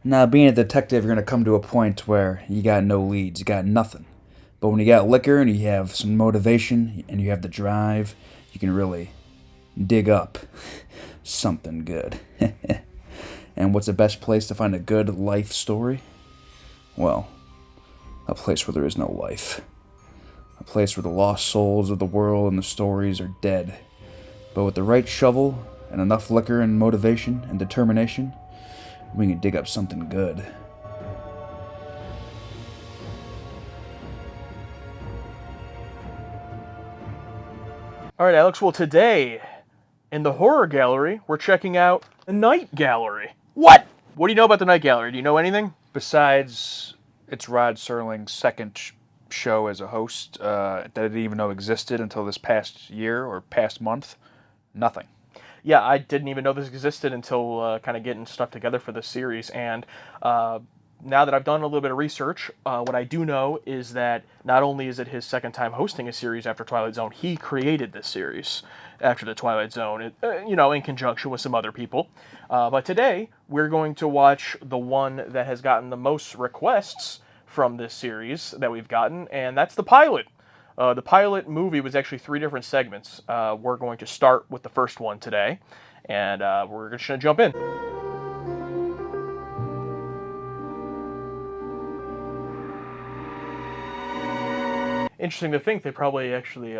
Now, being a detective, you're going to come to a point where you got no leads, you got nothing. But when you got liquor and you have some motivation and you have the drive, you can really dig up something good. And what's the best place to find a good life story? Well, a place where there is no life. A place where the lost souls of the world and the stories are dead. But with the right shovel and enough liquor and motivation and determination, we can dig up something good. All right, Alex. Well, today in the horror gallery, we're checking out the Night Gallery. What? What do you know about the Night Gallery? Do you know anything? Besides, it's Rod Serling's second show as a host that I didn't even know existed until this past year or past month. Nothing. Yeah, I didn't even know this existed until kind of getting stuff together for this series. And now that I've done a little bit of research, what I do know is that not only is it his second time hosting a series after Twilight Zone, he created this series after the Twilight Zone, in conjunction with some other people. But today, we're going to watch the one that has gotten the most requests from this series that we've gotten, and that's the pilot. The pilot movie was actually three different segments. We're going to start with the first one today, and we're just going to jump in. Interesting to think they probably actually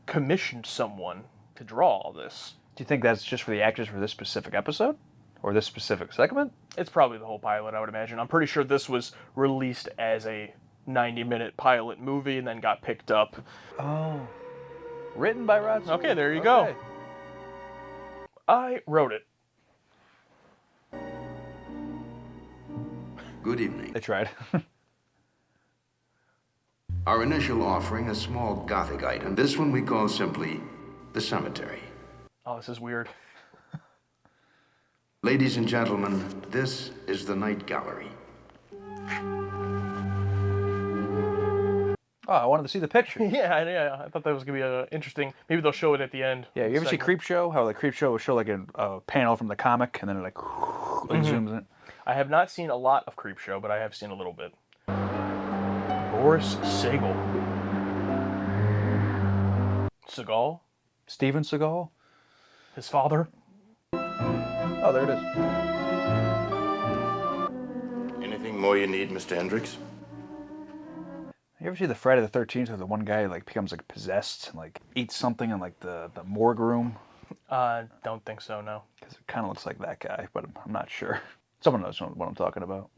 commissioned someone to draw all this. Do you think that's just for the actors for this specific episode? Or this specific segment? It's probably the whole pilot, I would imagine. I'm pretty sure this was released as a 90-minute pilot movie and then got picked up. Oh. Written by Rod Serling? Okay, there you go. I wrote it. Good evening. They tried. Our initial offering, a small Gothic item. This one we call simply the cemetery. Oh, this is weird. Ladies and gentlemen, this is the Night Gallery. Oh, I wanted to see the picture. yeah, I thought that was going to be interesting. Maybe they'll show it at the end. Yeah, you ever see Creepshow? How the Creepshow will show like a panel from the comic and then it like zooms in. I have not seen a lot of Creepshow, but I have seen a little bit. Boris Sagal. Seagal? Steven Seagal? His father? Oh, there it is. Anything more you need, Mr. Hendricks? You ever see the Friday the 13th where the one guy like becomes like possessed and like eats something in like the morgue room? Don't think so, no. Because it kind of looks like that guy, but I'm not sure. Someone knows what I'm talking about.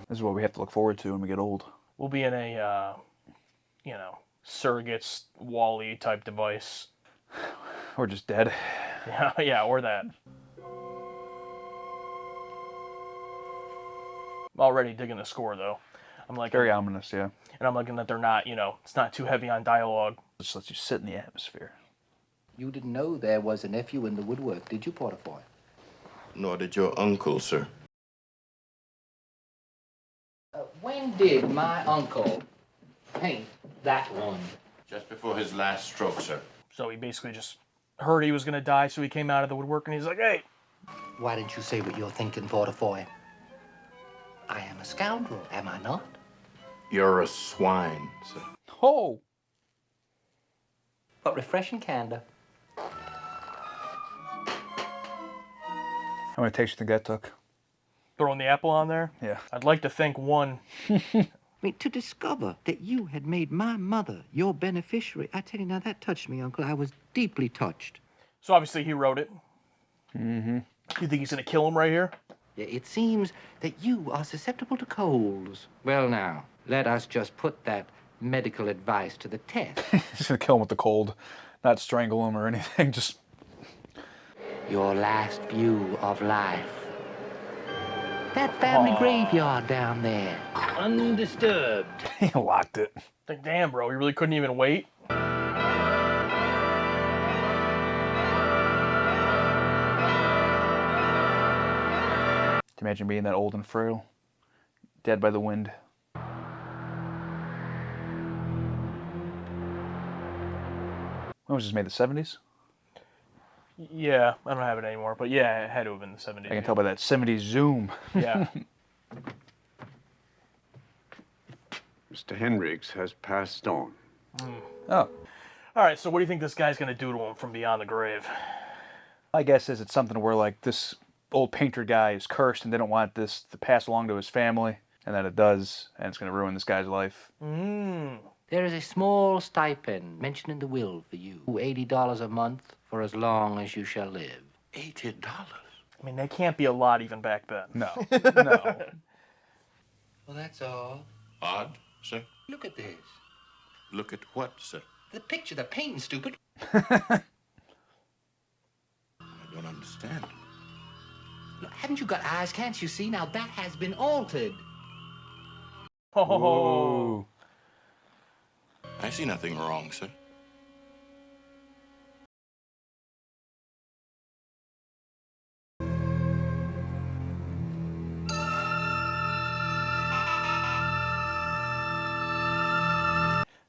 This is what we have to look forward to when we get old. We'll be in a, surrogates Wall-E type device. Or just dead. Yeah, or that. I'm already digging the score, though. I'm like Very ominous, yeah. And I'm liking that they're not, it's not too heavy on dialogue. Just lets you sit in the atmosphere. You didn't know there was a nephew in the woodwork, did you, Portafoy? Nor did your uncle, sir. When did my uncle paint that one? Just before his last stroke, sir. So he basically just heard he was going to die, so he came out of the woodwork and he's like, hey. Why didn't you say what you're thinking, Portafoy? I am a scoundrel, am I not? You're a swine, sir. Oh! But refreshing candor. How many takes do you think that took? Throwing the apple on there? Yeah. I'd like to think one. I mean, to discover that you had made my mother your beneficiary, I tell you now, that touched me, Uncle. I was deeply touched. So obviously he wrote it. Mm-hmm. You think he's going to kill him right here? Yeah, it seems that you are susceptible to colds. Well, now, let us just put that medical advice to the test. He's gonna kill him with the cold, not strangle him or anything, just... Your last view of life. That family graveyard down there. Undisturbed. He locked it. Like, damn, bro, he really couldn't even wait. Can you imagine being that old and frail? Dead by the wind. When was this made? The 70s? Yeah, I don't have it anymore, but yeah, it had to have been the 70s. I can tell by that 70s zoom. Yeah. Mr. Hendricks has passed on. Oh, All right, so what do you think this guy's going to do to him from beyond the grave? my guess is it's something where like this old painter guy is cursed and they don't want this to pass along to his family, and then it does, and it's going to ruin this guy's life. There is a small stipend mentioned in the will for you. $80 a month for as long as you shall live. $80. I mean, they can't be a lot even back then. No, no. Well, that's all. Odd, sir? Look at this. Look at what, sir? The picture, the painting, stupid. I don't understand. Look, haven't you got eyes? Can't you see? Now that has been altered. Oh. Ooh. I see nothing wrong, sir.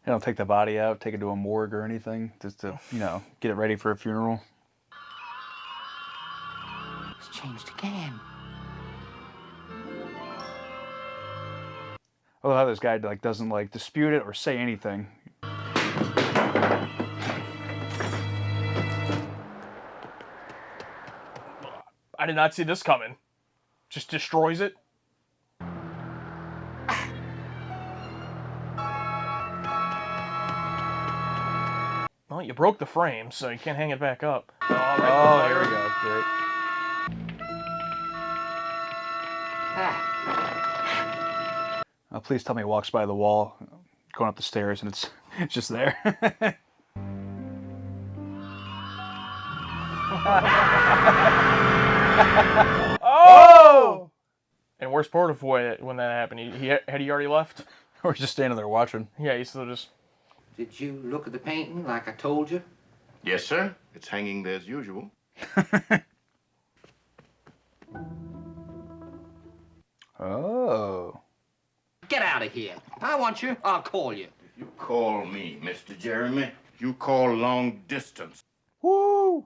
They don't take the body out, take it to a morgue or anything, just to, get it ready for a funeral. It's changed again. I love how this guy like doesn't like dispute it or say anything. I did not see this coming. Just destroys it. Well, you broke the frame, so you can't hang it back up. Oh, here we go. Great. Ah, Oh, please tell me he walks by the wall, going up the stairs, and it's just there. Oh! And where's Portafoy when that happened? Had he already left? Or he's just standing there watching. Yeah, he's still just... did you look at the painting like I told you? Yes, sir. It's hanging there as usual. Oh. Get out of here. If I want you, I'll call you. If you call me, Mr. Jeremy, you call long distance. Woo!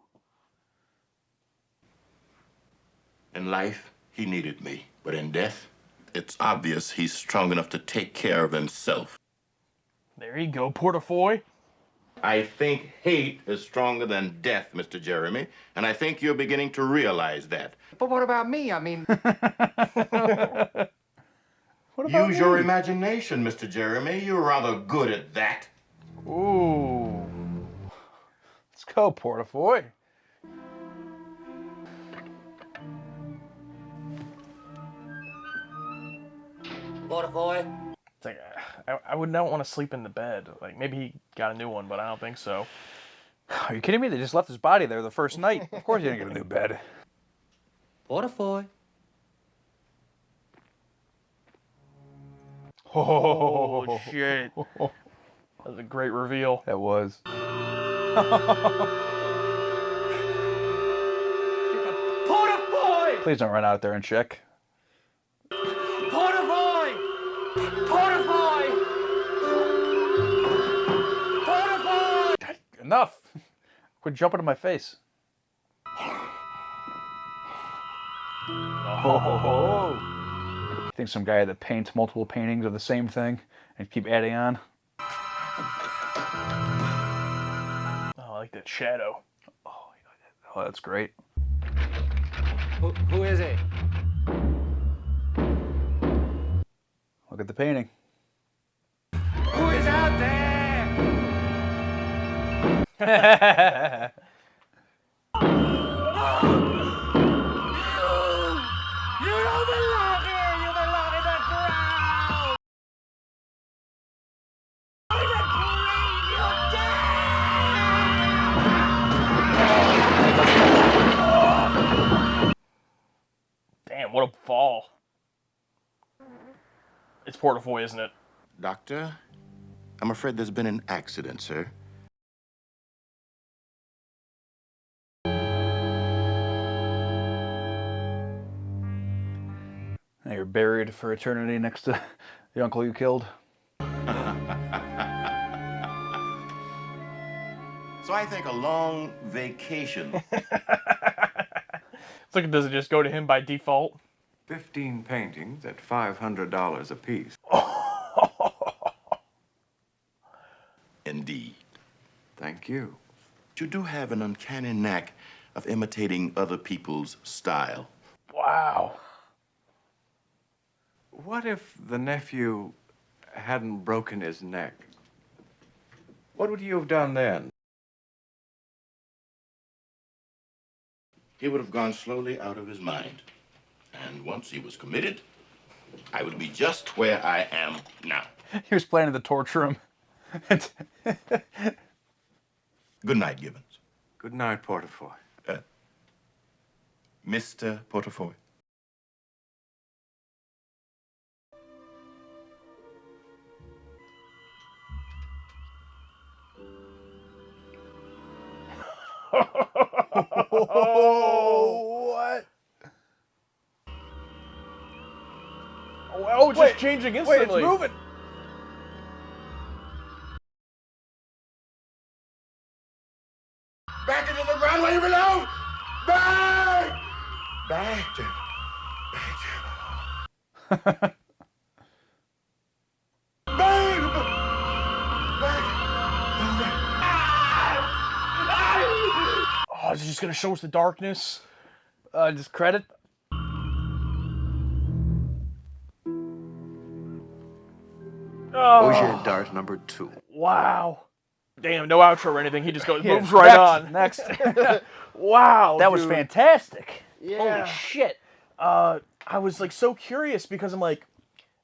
In life, he needed me. But in death, it's obvious he's strong enough to take care of himself. There you go, Portafoy. I think hate is stronger than death, Mr. Jeremy, and I think you're beginning to realize that. But what about me? I mean, What about Use your imagination, Mr. Jeremy. You're rather good at that. Ooh. Let's go, Portafoy. Portafoy. It's like, I would not want to sleep in the bed. Like, maybe he got a new one, but I don't think so. Are you kidding me? They just left his body there the first night. Of course he didn't get a new bed. Portafoy. Oh, shit. That was a great reveal. That was. Portafoy! Please don't run out there and check. Portafoy! Portafoy! Portafoy! Enough! Quit jumping in my face. Oh. You think some guy that paints multiple paintings of the same thing and keep adding on? Oh, I like that shadow. Oh, that's great. Who is it? Look at the painting. Who is out there? You don't belong here! You belong in the ground! In the grave, you Damn, what a fall. It's Portafoy, isn't it? Doctor, I'm afraid there's been an accident, sir. Now you're buried for eternity next to the uncle you killed. So So I think a long vacation. It's like, does it just go to him by default? 15 paintings at $500 apiece. Indeed. Thank you. You do have an uncanny knack of imitating other people's style. Wow. What if the nephew hadn't broken his neck? What would you have done then? He would have gone slowly out of his mind. And once he was committed, I would be just where I am now. He was planning to torture him. Good night, Gibbons. Good night, Portafoy. Mr. Portafoy. What? Oh, it's just changing instantly. Wait, it's moving. Back into the ground where you belong! Back! Back, Jim. Back, Jim. Oh, is it just gonna show us the darkness? Just credit. Ogier Dart number 2. Wow. Damn, no outro or anything. He just goes, Yeah, moves right on. Next. Wow. That was dude. fantastic. Yeah. Holy shit. I was like so curious because I'm like,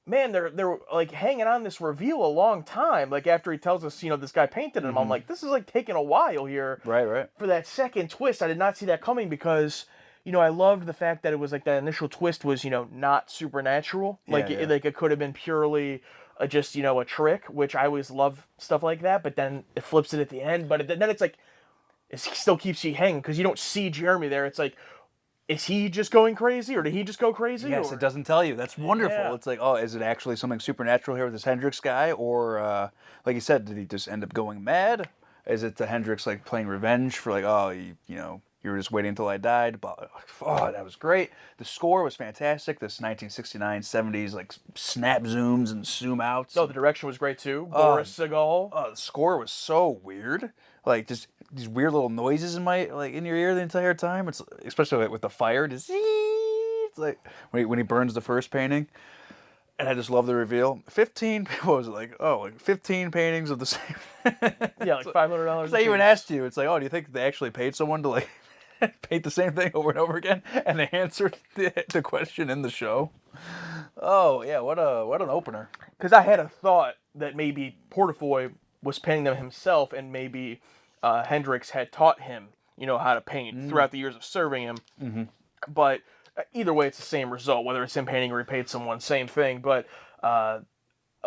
man, they're like hanging on this reveal a long time. Like after he tells us, this guy painted him, I'm like, this is like taking a while here. Right. For that second twist, I did not see that coming because, I loved the fact that it was like that initial twist was, not supernatural. Like Yeah. it could have been purely just, a trick, which I always love stuff like that. But then it flips it at the end. But then it's like, it still keeps you hanging because you don't see Jeremy there. It's like, is he just going crazy or did he just go crazy? Yes, or... it doesn't tell you. That's wonderful. Yeah. It's like, oh, is it actually something supernatural here with this Hendrix guy? Or, like you said, did he just end up going mad? Is it the Hendrix, like, playing revenge for, like, oh, you were just waiting until I died? But, oh, that was great. The score was fantastic. This 1969, 70s, like, snap zooms and zoom outs. No, the direction was great too. Boris Segal. The score was so weird. Like, just these weird little noises in your ear the entire time. It's especially with the fire. Just, it's like when he burns the first painting. And I just love the reveal. 15, what was it like? Oh, like 15 paintings of the same. Yeah, like $500. They even asked you. It's like, oh, do you think they actually paid someone to like paint the same thing over and over again? And they answered the question in the show. Oh yeah, what an opener. Because I had a thought that maybe Portafoy was painting them himself, and maybe Hendrix had taught him, how to paint throughout the years of serving him. Mm-hmm. But either way, it's the same result. Whether it's him painting or he paid someone, same thing. But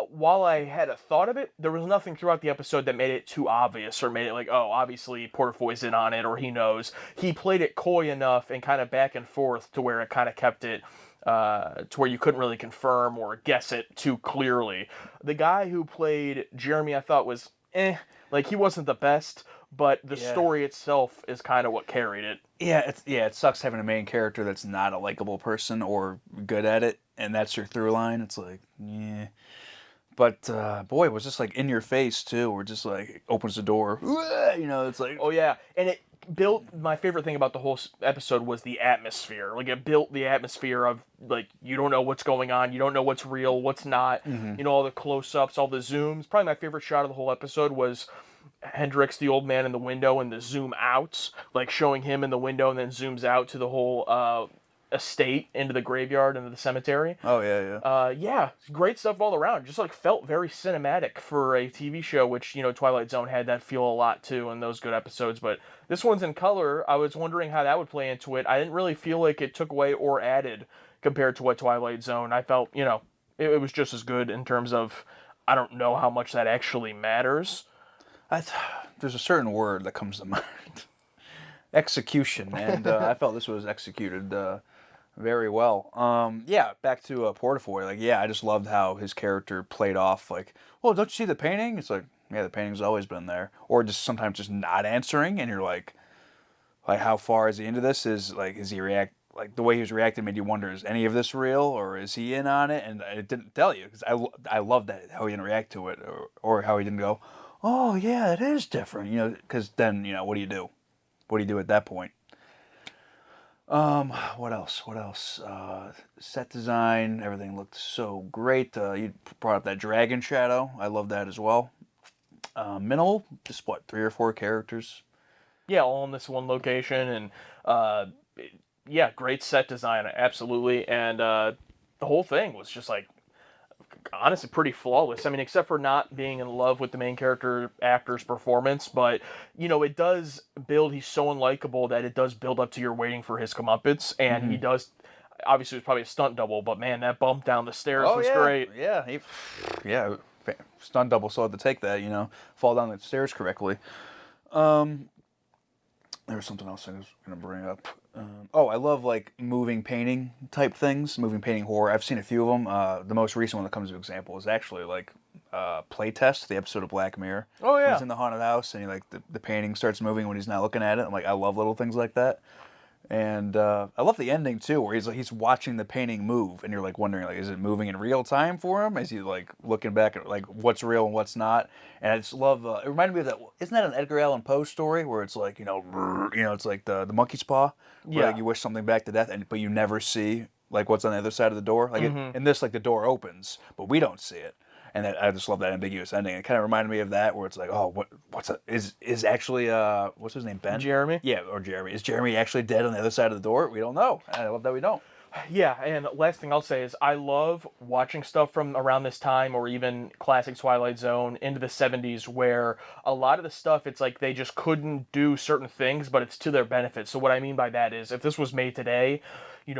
while I had a thought of it, there was nothing throughout the episode that made it too obvious or made it like, oh, obviously Portafoy's in on it or he knows. He played it coy enough and kind of back and forth to where it kind of kept it to where you couldn't really confirm or guess it too clearly. The guy who played Jeremy, I thought was like he wasn't the best, but the story itself is kind of what carried it. Yeah, it sucks having a main character that's not a likable person or good at it, and that's your through line. It's like, yeah. But boy, it was just like in your face too, or just like opens the door. It's like, oh yeah, and it built. My favorite thing about the whole episode was the atmosphere. Like it built the atmosphere of like you don't know what's going on, you don't know what's real, what's not. Mm-hmm. All the close-ups, all the zooms. Probably my favorite shot of the whole episode was Hendrix, the old man in the window, and the zoom outs, like showing him in the window, and then zooms out to the whole estate, into the graveyard, into the cemetery. Oh yeah. Yeah, great stuff all around. Just like felt very cinematic for a TV show, which Twilight Zone had that feel a lot too, and those good episodes. But this one's in color. I was wondering how that would play into it. I didn't really feel like it took away or added compared to what Twilight Zone. I felt it was just as good in terms of. I don't know how much that actually matters. There's a certain word that comes to mind. Execution, and I felt this was executed very well. Yeah, back to Portafoy. Like, yeah, I just loved how his character played off. Like, well, don't you see the painting? It's like, Yeah, the painting's always been there. Or just sometimes just not answering, and you're like how far is he into this? Is he react like the way he was reacting made you wonder, is any of this real, or is he in on it? And it didn't tell you, because I love that how he didn't react to it, or how he didn't go, oh yeah, it is different, because then what do you do? What do you do at that point? What else? Set design, everything looked so great. You brought up that dragon shadow. I love that as well. Minimal, just 3 or 4 characters. Yeah, all in this one location, and yeah, great set design, absolutely. And the whole thing was just like, honestly, pretty flawless. I mean, except for not being in love with the main character actor's performance, but it does build. He's so unlikable that it does build up to you're waiting for his comeuppance, and he does. Obviously, it was probably a stunt double, but man, that bump down the stairs was great. Yeah, stunt double still had to take that, fall down the stairs correctly. There was something else I was going to bring up. I love moving painting type things, moving painting horror. I've seen a few of them. The most recent one that comes to example is actually Playtest, the episode of Black Mirror. Oh yeah. He's in the haunted house and the painting starts moving when he's not looking at it. I'm like, I love little things like that. And I love the ending too, where he's watching the painting move, and you're wondering is it moving in real time for him? Is he looking back at what's real and what's not? And I just love. It reminded me of that. Isn't that an Edgar Allan Poe story where it's it's like the monkey's paw, where you wish something back to death, but you nenever see what's on the other side of the door. In this, the door opens, but we don't see it. And I just love that ambiguous ending. It kind of reminded me of that, where it's is actually what's his name, Ben? Jeremy? Yeah, or Jeremy. Is Jeremy actually dead on the other side of the door? We don't know. And I love that we don't. Yeah, and last thing I'll say is I love watching stuff from around this time, or even classic Twilight Zone into the 70s, where a lot of the stuff, it's like they just couldn't do certain things, but it's to their benefit. So what I mean by that is, if this was made today,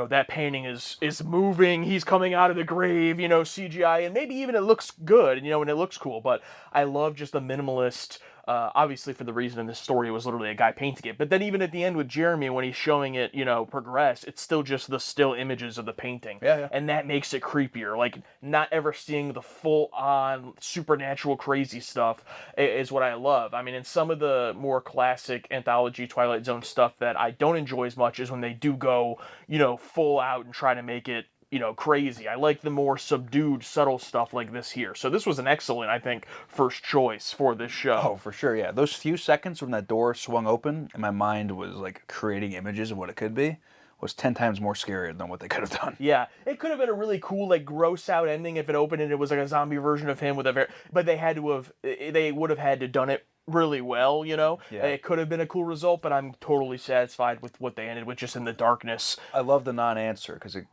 that painting is moving, he's coming out of the grave, CGI, and maybe even it looks good, and it looks cool, but I love just the minimalist, obviously for the reason in this story it was literally a guy painting it, but then even at the end with Jeremy, when he's showing it, progress, it's still just the still images of the painting. Yeah. And that makes it creepier, not ever seeing the full-on supernatural crazy stuff is what I love. I mean, in some of the more classic anthology Twilight Zone stuff that I don't enjoy as much is when they do go, full out and try to make it crazy. I like the more subdued, subtle stuff like this here. So this was an excellent, I think, first choice for this show. Oh, for sure, yeah. Those few seconds when that door swung open and my mind was creating images of what it could be was 10 times more scary than what they could have done. Yeah, it could have been a really cool, gross out ending if it opened and it was a zombie version of him with but they would have had to done it really well, Yeah. It could have been a cool result, but I'm totally satisfied with what they ended with, just in the darkness. I love the non-answer because it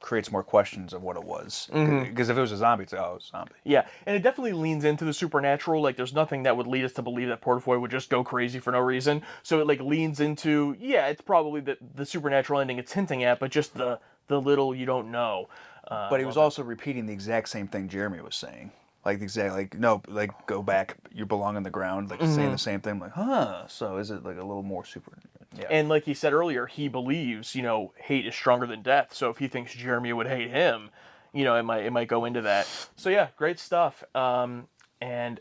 creates more questions of what it was. Because if it was a zombie, it's a zombie. Yeah, and it definitely leans into the supernatural. There's nothing that would lead us to believe that Portafoy would just go crazy for no reason. So it leans into, it's probably the supernatural ending it's hinting at, but just the little you don't know. But he was also repeating the exact same thing Jeremy was saying. Go back, you belong on the ground, saying the same thing. I'm like, huh, so is it a little more super? Yeah. And like he said earlier, he believes, hate is stronger than death. So if he thinks Jeremy would hate him, it might go into that. So yeah, great stuff. And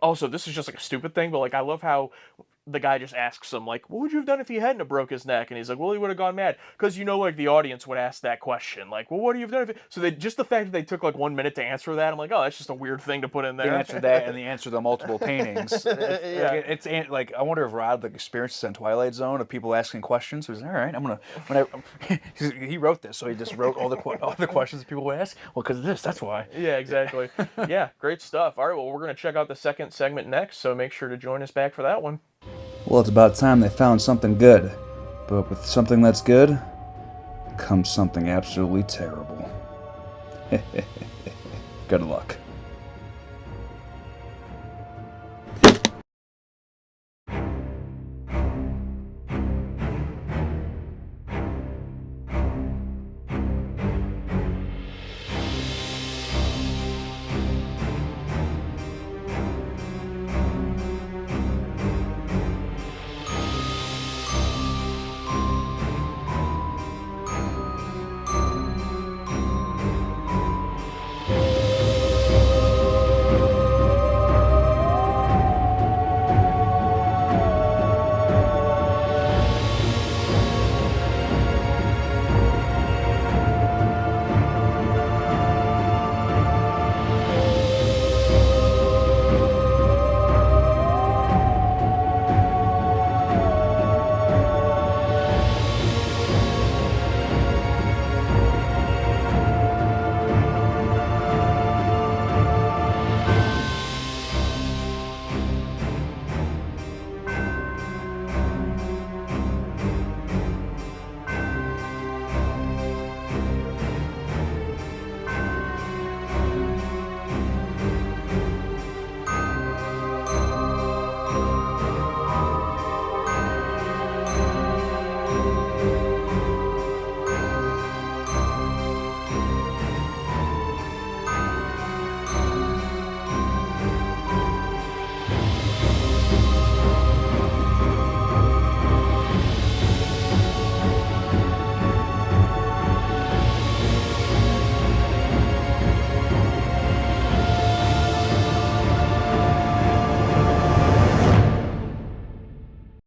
also, this is just a stupid thing, but I love how the guy just asks him, what would you have done if he hadn't have broke his neck? And he's like, well, he would have gone mad. Because, the audience would ask that question. Well, what do you have done if... So just the fact that they took, 1 minute to answer that, I'm like, oh, that's just a weird thing to put in there. They answered that, and they answered the multiple paintings. It's I wonder if Rod, experiences on Twilight Zone of people asking questions. He was all right, he wrote this, so he just wrote all the questions that people would ask. Well, because of this, that's why. Yeah, exactly. Yeah, great stuff. All right, well, we're going to check out the second segment next, so make sure to join us back for that one. Well, it's about time they found something good. But with something that's good, comes something absolutely terrible. Good luck.